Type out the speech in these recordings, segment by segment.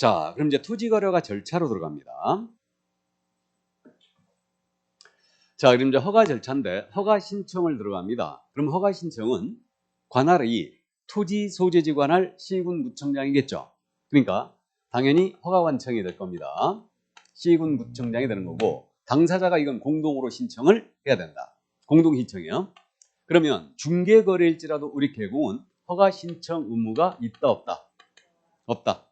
자, 그럼 이제 토지거래가 절차로 들어갑니다. 자, 그럼 이제 허가 절차인데 허가 신청을 들어갑니다. 그럼 허가 신청은 관할이 토지 소재지 관할 시군구청장이겠죠. 그러니까 당연히 허가관청이 될 겁니다. 시군구청장이 되는 거고 당사자가 이건 공동으로 신청을 해야 된다. 공동 신청이요. 그러면 중개거래일지라도 우리 개공은 허가 신청 의무가 있다 없다? 없다.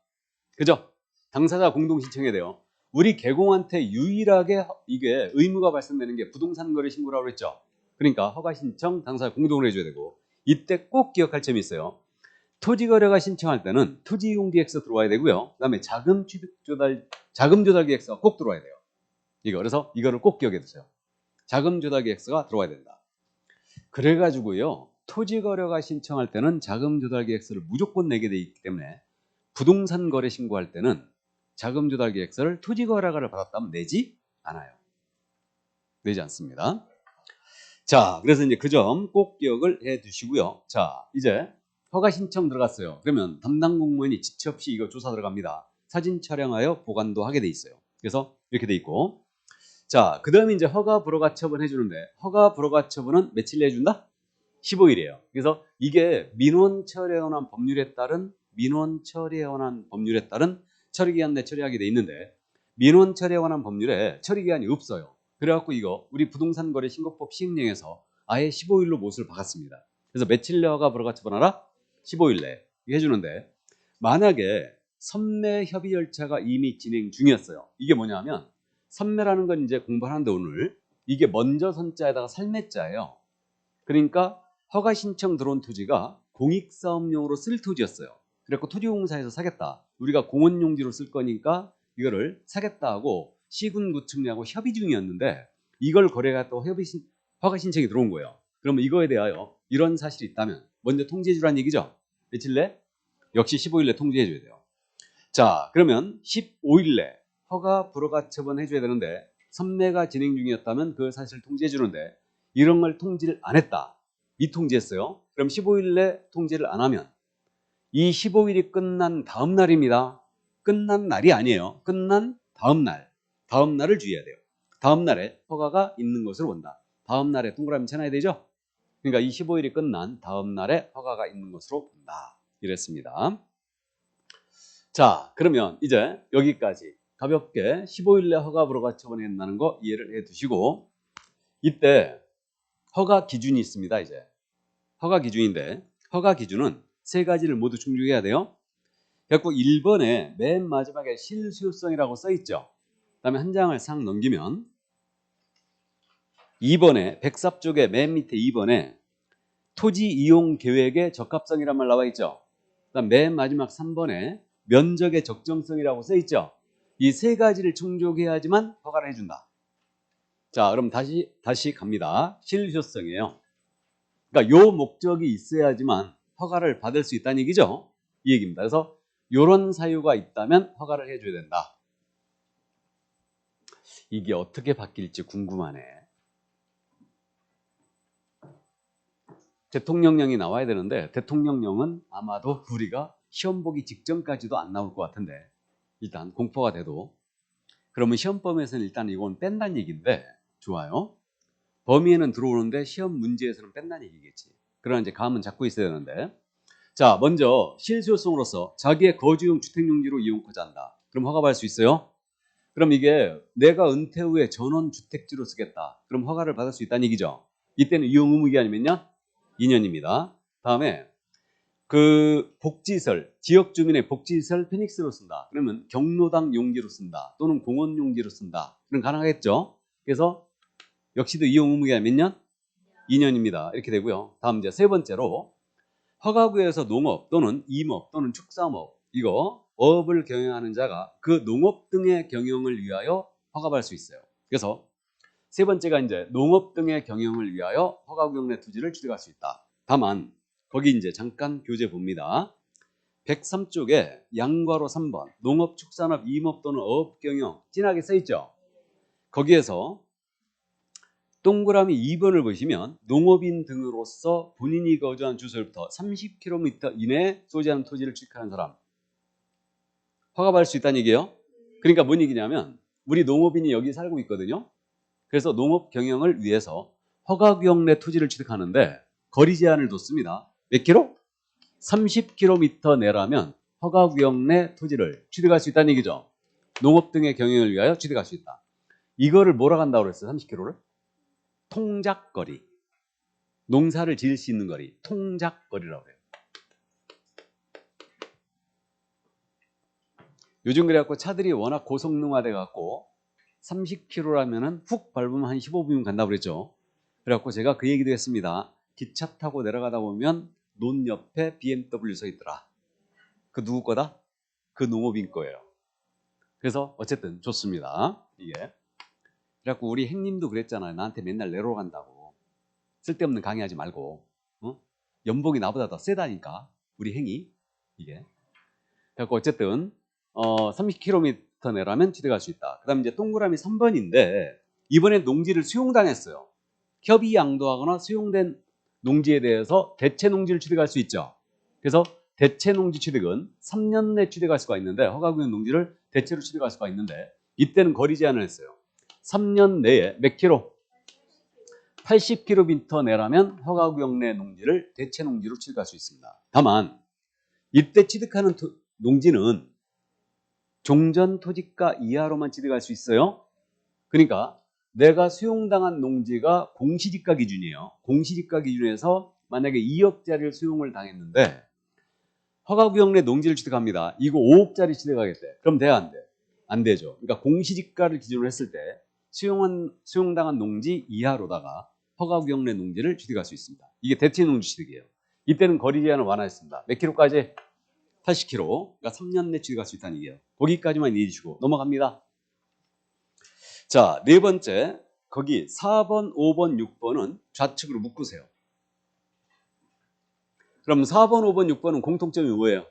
그죠? 당사자 공동 신청해야 돼요. 우리 개공한테 유일하게 이게 의무가 발생되는 게 부동산 거래 신고라고 그랬죠. 그러니까 허가 신청 당사자 공동으로 해줘야 되고 이때 꼭 기억할 점이 있어요. 토지 거래가 신청할 때는 토지 이용 계획서 들어와야 되고요. 그다음에 자금 조달 계획서가 꼭 들어와야 돼요. 그래서 이거를 꼭 기억해 두세요. 자금 조달 계획서가 들어와야 된다. 그래가지고요. 토지 거래가 신청할 때는 자금 조달 계획서를 무조건 내게 돼 있기 때문에 부동산 거래 신고할 때는 자금 조달 계획서를 토지 거래가를 받았다면 내지 않아요. 내지 않습니다. 자, 그래서 이제 그 점 꼭 기억을 해 두시고요. 자, 이제 허가 신청 들어갔어요. 그러면 담당 공무원이 지체 없이 이거 조사 들어갑니다. 사진 촬영하여 보관도 하게 돼 있어요. 그래서 이렇게 돼 있고, 자, 그 다음에 이제 허가 불허가 처분 해주는데 허가 불허가 처분은 며칠 내에 준다? 15일이에요. 그래서 이게 민원 처리에 관한 법률에 따른 처리기한 내 처리하게 돼 있는데 민원 처리에 관한 법률에 처리기한이 없어요. 그래갖고 이거 우리 부동산 거래 신고법 시행령에서 아예 15일로 못을 박았습니다. 그래서 며칠 내 허가 불허가 처분하라? 15일 내에 해주는데 만약에 선매 협의 절차가 이미 진행 중이었어요. 이게 뭐냐면 선매라는 건 이제 공부하는데 오늘 이게 먼저 선자에다가 살매자예요. 그러니까 허가 신청 들어온 토지가 공익사업용으로 쓸 토지였어요. 그래서 토지공사에서 사겠다. 우리가 공원용지로 쓸 거니까 이거를 사겠다 하고 시군구청장하고 협의 중이었는데 이걸 거래가 또 허가 신청이 들어온 거예요. 그러면 이거에 대하여 이런 사실이 있다면 먼저 통지해 주라는 얘기죠. 며칠 내? 역시 15일 내 통지해 줘야 돼요. 자, 그러면 15일 내 허가 불허가 처분해 줘야 되는데 선매가 진행 중이었다면 그 사실을 통지해 주는데 이런 걸 통지를 안 했다. 미통지했어요. 그럼 15일 내 통지를 안 하면 이 15일이 끝난 다음 날입니다. 끝난 날이 아니에요. 끝난 다음 날. 다음 날을 주의해야 돼요. 다음 날에 허가가 있는 것으로 본다. 다음 날에 동그라미 쳐놔야 되죠. 그러니까 이 15일이 끝난 다음 날에 허가가 있는 것으로 본다. 이랬습니다. 자, 그러면 이제 여기까지 가볍게 15일 내 허가 불허가 처분한다는 거 이해를 해 두시고 이때 허가 기준이 있습니다. 이제 허가 기준인데 허가 기준은 세 가지를 모두 충족해야 돼요. 그래서 1번에 맨 마지막에 실수요성이라고 써 있죠. 그다음에 한 장을 싹 넘기면 2번에 백삽 쪽에 맨 밑에 2번에 토지 이용 계획의 적합성이란 말 나와 있죠. 그다음 맨 마지막 3번에 면적의 적정성이라고 써 있죠. 이 세 가지를 충족해야지만 허가를 해준다. 자, 그럼 다시 갑니다. 실효성이에요. 그러니까 요 목적이 있어야지만 허가를 받을 수 있다는 얘기죠. 이 얘기입니다. 그래서 요런 사유가 있다면 허가를 해줘야 된다. 이게 어떻게 바뀔지 궁금하네. 대통령령이 나와야 되는데 대통령령은 아마도 우리가 시험 보기 직전까지도 안 나올 것 같은데 일단 공포가 돼도 그러면 시험범위에서는 일단 이건 뺀다는 얘기인데 좋아요. 범위에는 들어오는데 시험 문제에서는 뺀다는 얘기겠지. 그러나 이제 감은 잡고 있어야 되는데 자, 먼저 실수요성으로서 자기의 거주용 주택용지로 이용하고자 한다. 그럼 허가받을 수 있어요? 그럼 이게 내가 은퇴 후에 전원주택지로 쓰겠다. 그럼 허가를 받을 수 있다는 얘기죠. 이때는 이용 의무 기간이 몇 년? 2년입니다. 다음에 그 복지시설, 지역 주민의 복지시설 피닉스로 쓴다. 그러면 경로당 용지로 쓴다. 또는 공원 용지로 쓴다. 그럼 가능하겠죠? 그래서 역시도 이용 의무 기간이 몇 년? 2년입니다. 이렇게 되고요. 다음 이제 세 번째로 허가구에서 농업 또는 임업 또는 축산업 이거 어업을 경영하는 자가 그 농업 등의 경영을 위하여 허가받을 수 있어요. 그래서 세 번째가 이제 농업 등의 경영을 위하여 허가구역 내 토지를 취득할 수 있다. 다만 거기 이제 잠깐 교재 봅니다. 103쪽에 양괄호 3번 농업, 축산업, 임업 또는 어업 경영 진하게 써 있죠. 거기에서 동그라미 2번을 보시면 농업인 등으로서 본인이 거주한 주소로부터 30km 이내에 소지하는 토지를 취득하는 사람 허가받을 수 있다는 얘기예요. 그러니까 뭔 얘기냐면 우리 농업인이 여기 살고 있거든요. 그래서 농업 경영을 위해서 허가구역 내 토지를 취득하는데 거리 제한을 뒀습니다. 몇 킬로? 30km 내라면 허가구역 내 토지를 취득할 수 있다는 얘기죠. 농업 등의 경영을 위하여 취득할 수 있다. 이거를 뭐라고 한다고 그랬어요? 30km를? 통작거리. 농사를 지을 수 있는 거리. 통작거리라고 해요. 요즘 그래갖고 차들이 워낙 고성능화돼 갖고 30km라면은 훅 밟으면 한 15분이면 간다고 그랬죠. 그래갖고 제가 그 얘기도 했습니다. 기차 타고 내려가다 보면 논 옆에 BMW 서 있더라. 그 누구 거다? 그 농업인 거예요. 그래서 어쨌든 좋습니다. 이게. 그래갖고 우리 행님도 그랬잖아요. 나한테 맨날 내러 간다고. 쓸데없는 강의하지 말고. 연봉이 나보다 더 세다니까. 우리 행이. 이게. 그래갖고 어쨌든 30km 내라면 취득할 수 있다. 그 다음에 이제 동그라미 3번인데 이번에 농지를 수용당했어요. 협의 양도하거나 수용된 농지에 대해서 대체 농지를 취득할 수 있죠. 그래서 대체 농지 취득은 3년 내 취득할 수가 있는데 허가구역 농지를 대체로 취득할 수가 있는데 이때는 거리 제한을 했어요. 3년 내에 몇 킬로? 80km 내라면 허가구역 내 농지를 대체 농지로 취득할 수 있습니다. 다만 이때 취득하는 농지는 종전 토지가 이하로만 취득할 수 있어요. 그러니까 내가 수용당한 농지가 공시지가 기준이에요. 공시지가 기준에서 만약에 2억짜리를 수용을 당했는데 허가구역 내 농지를 취득합니다. 이거 5억짜리 취득하겠대. 그럼 돼야 안 돼? 안 되죠. 그러니까 공시지가를 기준으로 했을 때 수용당한 농지 이하로다가 허가구역 내 농지를 취득할 수 있습니다. 이게 대체 농지 취득이에요. 이때는 거리 제한을 완화했습니다. 몇 킬로까지? 80km. 그러니까 3년 내 취득할 수 있다는 얘기예요. 거기까지만 이해해 주시고 넘어갑니다. 자, 네 번째. 거기 4번, 5번, 6번은 좌측으로 묶으세요. 그럼 4번, 5번, 6번은 공통점이 뭐예요?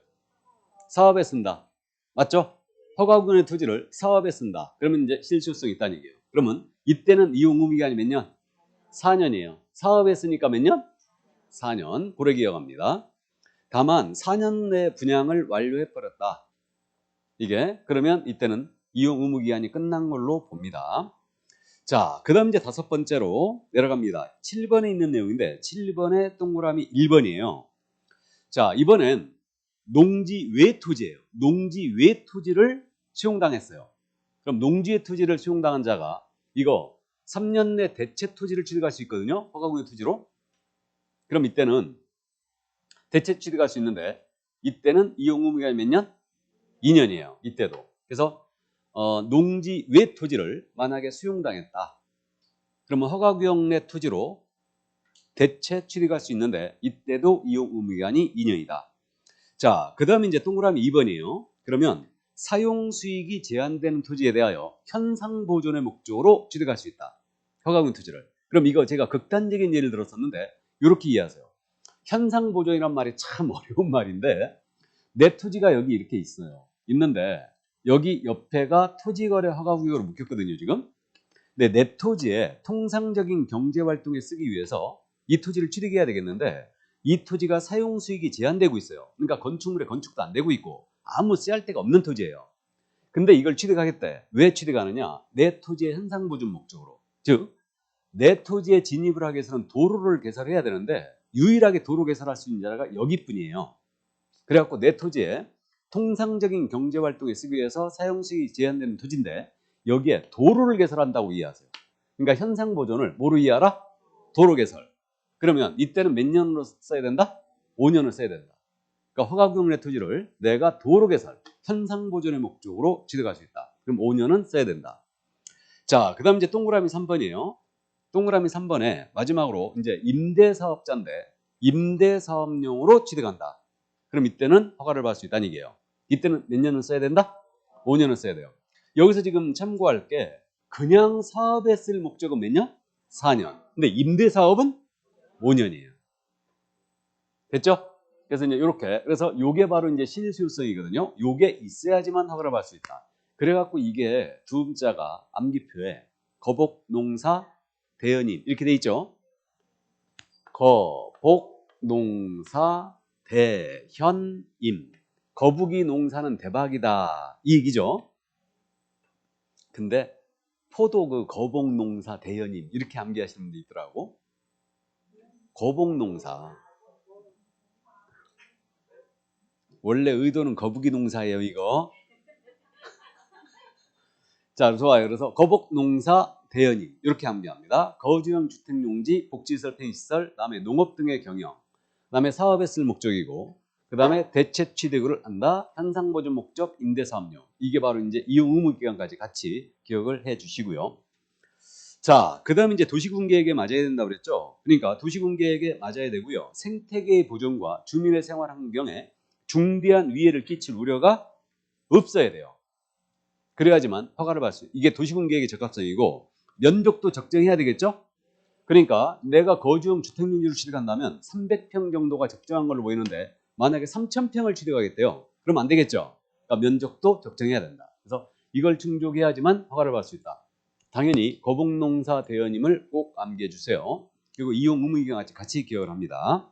사업에 쓴다. 맞죠? 허가구역의 토지를 사업에 쓴다. 그러면 이제 실효성이 있다는 얘기예요. 그러면 이때는 이용 의무 기간이 몇 년? 4년이에요. 사업에 쓰니까 몇 년? 4년. 고래 기억합니다. 다만 4년 내 분양을 완료해 버렸다. 이게 그러면 이때는 이용 의무 기간이 끝난 걸로 봅니다. 자, 그 다음 이제 다섯 번째로 내려갑니다. 7번에 있는 내용인데 7번의 동그라미 1번이에요. 자, 이번엔 농지 외 토지예요. 농지 외 토지를 수용당했어요. 그럼 농지 외 토지를 수용당한 자가 이거 3년 내 대체 토지를 취득할 수 있거든요. 허가구역 토지로. 그럼 이때는 대체 취득할 수 있는데 이때는 이용 의무 기간이 몇 년? 2년이에요. 이때도. 그래서 농지 외 토지를 만약에 수용당했다. 그러면 허가구역 내 토지로 대체 취득할 수 있는데 이때도 이용 의무 기간이 2년이다. 자, 그 다음에 이제 동그라미 2번이에요. 그러면 사용 수익이 제한되는 토지에 대하여 현상 보존의 목적으로 취득할 수 있다. 허가구역 토지를. 그럼 이거 제가 극단적인 예를 들었었는데 이렇게 이해하세요. 현상 보존이란 말이 참 어려운 말인데 내 토지가 여기 이렇게 있어요. 있는데 여기 옆에가 토지거래 허가구역으로 묶였거든요, 지금. 근데 내 토지에 통상적인 경제활동에 쓰기 위해서 이 토지를 취득해야 되겠는데 이 토지가 사용 수익이 제한되고 있어요. 그러니까 건축물에 건축도 안 되고 있고 아무 쓰할 데가 없는 토지예요. 근데 이걸 취득하겠대. 왜 취득하느냐? 내 토지의 현상보존 목적으로. 즉, 내 토지에 진입을 하기 위해서는 도로를 개설해야 되는데 유일하게 도로 개설할 수 있는 자가 여기뿐이에요. 그래갖고 내 토지에 통상적인 경제활동에 쓰기 위해서 사용수익이 제한되는 토지인데 여기에 도로를 개설한다고 이해하세요. 그러니까 현상보존을 뭐로 이해하라? 도로 개설. 그러면 이때는 몇 년으로 써야 된다? 5년을 써야 된다. 그러니까 허가구역 내 토지를 내가 도로 개설, 현상보존의 목적으로 취득할 수 있다. 그럼 5년은 써야 된다. 자, 그 다음 이제 동그라미 3번이에요. 동그라미 3번에 마지막으로 이제 임대사업자인데 임대사업용으로 취득한다. 그럼 이때는 허가를 받을 수 있다는 얘기예요. 이때는 몇 년을 써야 된다? 5년을 써야 돼요. 여기서 지금 참고할 게 그냥 사업에 쓸 목적은 몇 년? 4년. 근데 임대사업은 5년이에요. 됐죠? 그래서 이제 이렇게 그래서 요게 바로 이제 실수요성이거든요. 요게 있어야지만 허가를 받을 수 있다. 그래갖고 이게 두 문자가 암기표에 거복농사 대연임 이렇게 돼 있죠. 거복농사 대현임 거북이 농사는 대박이다 이 얘기죠. 근데 포도 그 거복 농사 대연임 이렇게 암기하시는 분도 있더라고. 거복 농사 원래 의도는 거북이 농사예요 이거. 자, 좋아요. 그래서 거복 농사 대연임 이렇게 암기합니다. 거주형 주택용지, 복지시설, 편의시설, 그다음에 농업 등의 경영, 그다음에 사업에 쓸 목적이고, 그다음에 대체 취득을 한다. 현상보존 목적, 임대사업용. 이게 바로 이제 이용 의무 기간까지 같이 기억을 해주시고요. 자, 그다음에 이제 도시군계획에 맞아야 된다 그랬죠. 그러니까 도시군계획에 맞아야 되고요. 생태계의 보존과 주민의 생활 환경에 중대한 위해를 끼칠 우려가 없어야 돼요. 그래야지만 허가를 받을 수 있어요. 이게 도시군계획의 적합성이고 면적도 적정해야 되겠죠. 그러니까 내가 거주형 주택용지를 취득한다면 300평 정도가 적정한 걸로 보이는데 만약에 3000평을 취득하겠대요. 그럼 안 되겠죠. 그러니까 면적도 적정해야 된다. 그래서 이걸 충족해야지만 허가를 받을 수 있다. 당연히 거북농사 대연임을 꼭 암기해 주세요. 그리고 이용 의무기간 같이 기억을 합니다.